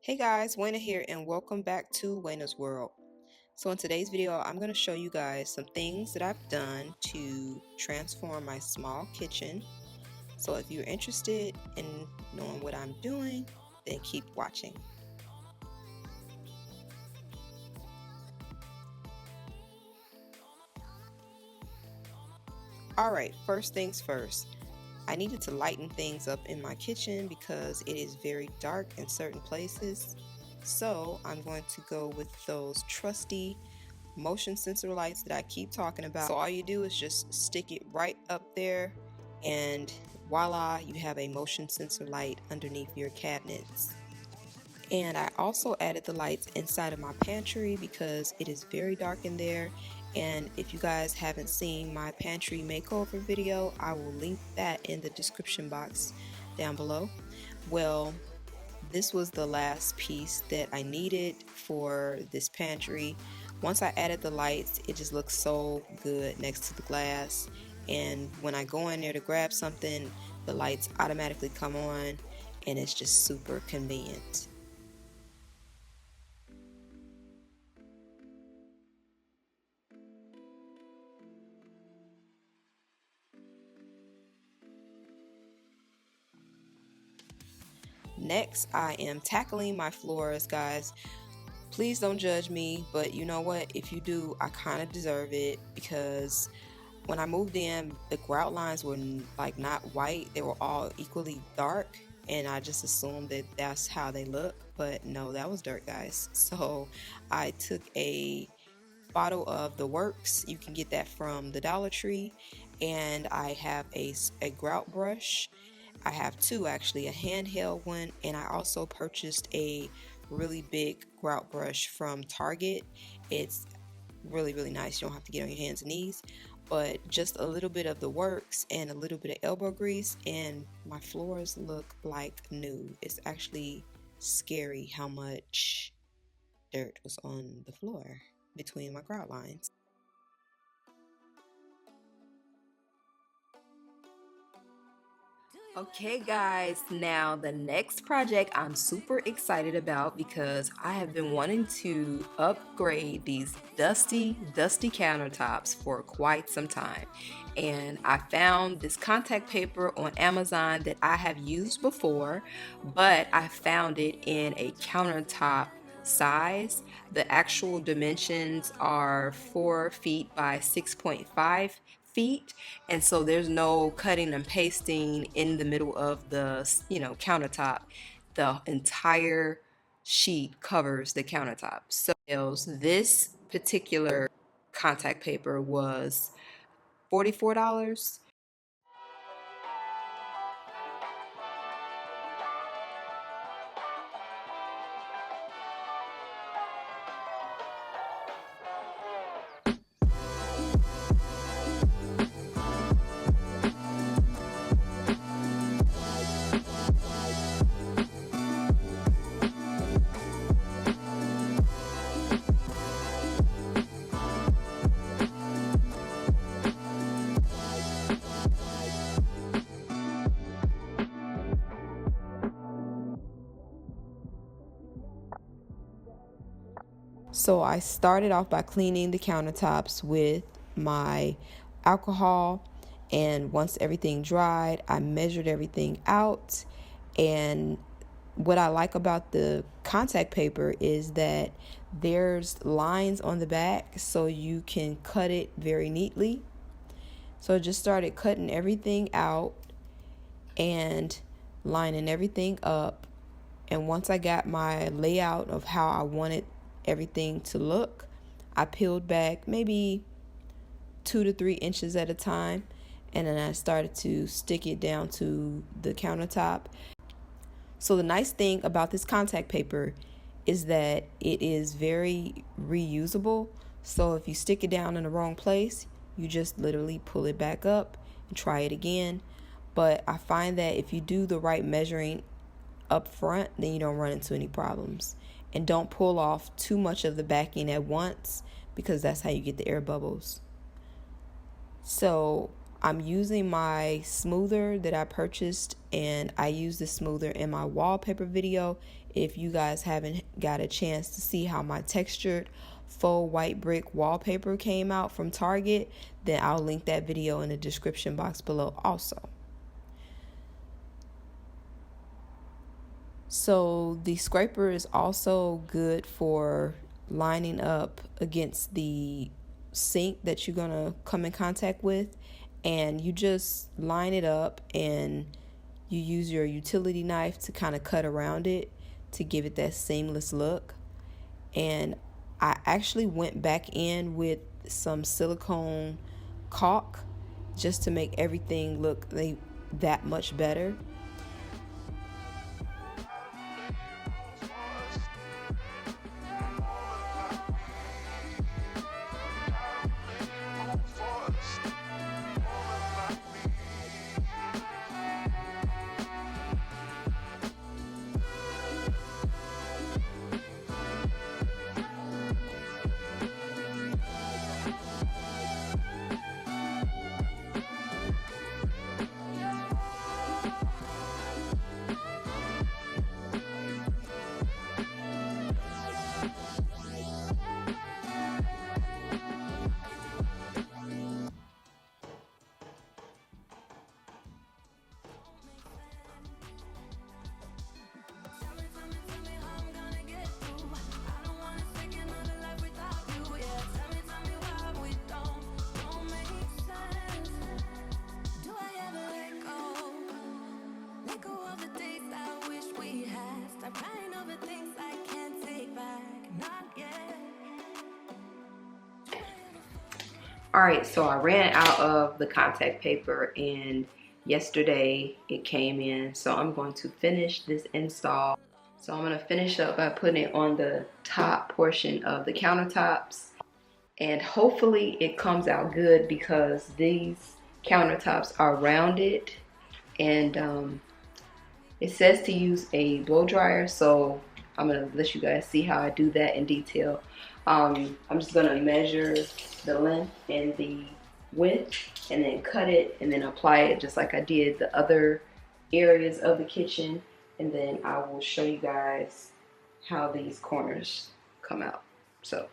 Hey guys, Wayna here and welcome back to Wayna's World. So in today's video, I'm going to show you guys some things that I've done to transform my small kitchen. So if you're interested in knowing what I'm doing, then keep watching. Alright, first things first. I needed to lighten things up in my kitchen because it is very dark in certain places. So I'm going to go with those trusty motion sensor lights that I keep talking about. So all you do is just stick it right up there and voila, you have a motion sensor light underneath your cabinets. And I also added the lights inside of my pantry because it is very dark in there. And if you guys haven't seen my pantry makeover video, I will link that in the description box down below. Well, this was the last piece that I needed for this pantry. Once I added the lights, it just looks so good next to the glass. And when I go in there to grab something, the lights automatically come on and it's just super convenient. Next, I am tackling my floors, guys. Please don't judge me, but you know what? If you do, I kind of deserve it because when I moved in, the grout lines were like not white. They were all equally dark, and I just assumed that that's how they look, but no, that was dirt, guys. So I took a bottle of the Works. You can get that from the Dollar Tree, and I have a grout brush. I have two actually, a handheld one, and I also purchased a really big grout brush from Target. It's really nice. You don't have to get on your hands and knees, but just a little bit of the Works and a little bit of elbow grease and my floors look like new. It's actually scary how much dirt was on the floor between my grout lines. Okay guys, now the next project I'm super excited about because I have been wanting to upgrade these dusty countertops for quite some time. And I found this contact paper on Amazon that I have used before, but I found it in a countertop size. The actual dimensions are 4 feet by 6.5 feet, and so there's no cutting and pasting in the middle of the countertop. The entire sheet covers the countertop. So this particular contact paper was $44. So I started off by cleaning the countertops with my alcohol, and once everything dried, I measured everything out. And what I like about the contact paper is that there's lines on the back so you can cut it very neatly. So I just started cutting everything out and lining everything up. And once I got my layout of how I wanted everything to look, I peeled back maybe 2 to 3 inches at a time, and then I started to stick it down to the countertop. So the nice thing about this contact paper is that it is very reusable. So if you stick it down in the wrong place, you just literally pull it back up and try it again. But I find that if you do the right measuring up front, then you don't run into any problems. And don't pull off too much of the backing at once because that's how you get the air bubbles. So I'm using my smoother that I purchased, and I used the smoother in my wallpaper video. If you guys haven't got a chance to see how my textured faux white brick wallpaper came out from Target, then I'll link that video in the description box below also. So the scraper is also good for lining up against the sink that you're going to come in contact with, and you just line it up and you use your utility knife to kind of cut around it to give it that seamless look. And I actually went back in with some silicone caulk just to make everything look that much better. Alright, so I ran out of the contact paper and yesterday it came in, so I'm going to finish this install. So I'm going to finish up by putting it on the top portion of the countertops, and hopefully it comes out good because these countertops are rounded, and it says to use a blow dryer, so I'm going to let you guys see how I do that in detail. I'm just going to measure the length and the width and then cut it and then apply it just like I did the other areas of the kitchen, and then I will show you guys how these corners come out. So